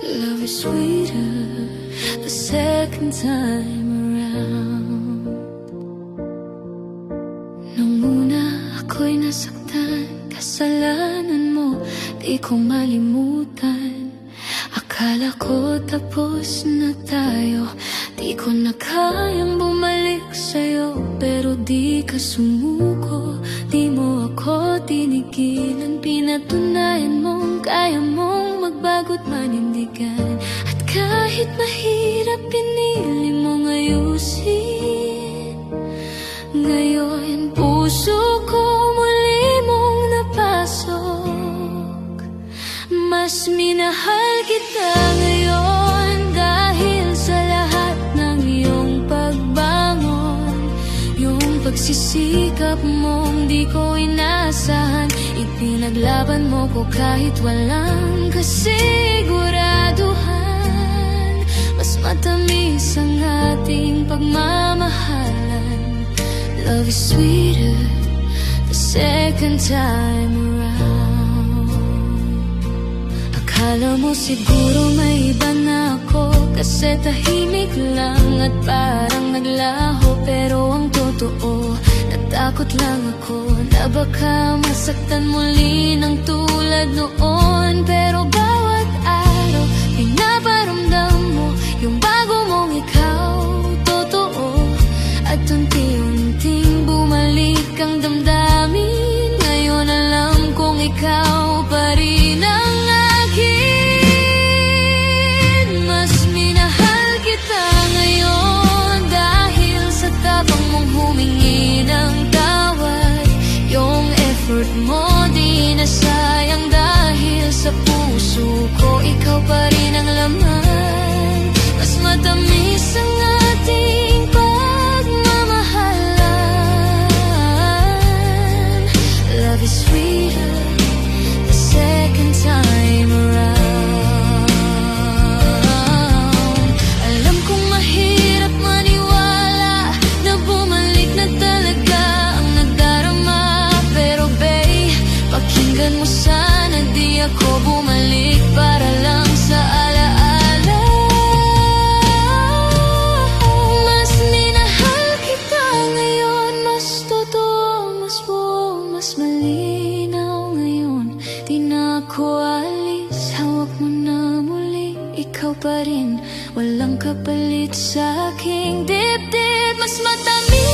Love is sweeter the second time around. Nung una ako'y nasaktan, kasalanan mo di ko malimutan. Akala ko tapos na tayo, di ko na kayang bumalik sa'yo. Pero di ka sumuko, di mo ako tinigilan. Pinatunayan mong kaya mong magbago't manindigan. At kahit mahirap, pinili mong ayusin. Ngayon puso ko muli mong napasok. Mas minahal kita ngayon dahil sa lahat ng iyong pagbangon. Yung pagsisikap mong di ko inaasahan, ipinaglaban mo ko kahit walang kasiguraduhan. Mas matamis ang ating pagmamahalan. Love is sweeter the second time around. Akala mo siguro may iba na ako, kasi tahimik lang at parang naglaho. Pero ang totoo, natakot lang ako na baka masaktan muli ng tulad noon. Pero bawat araw, pinaparamdam mo yung bago mong ikaw, totoo. At unti-unting bumalik ang damdamin. Ngayon alam kong ikaw pa rin ang akin. Mas minahal kita ngayon dahil sa tapang mong humingi ng tawad. Yung effort mo di na sayang dahil sa puso ko ikaw pa rin ang laman. Mas matamis ang ating pagmamahalan. Love is sweeter the second time around. Alam kong mahirap maniwala na bumalik na talaga ang nadarama. Pero babe, pakinggan mo sana, di ako bumalik para lang sa alaala. Mas minahal kita ngayon, mas totoo, mas buo, mas malinaw ngayon. Di na ako alis, hawak mo na muli. Ikaw pa rin, walang kapalit sa aking dibdib. Mas matamis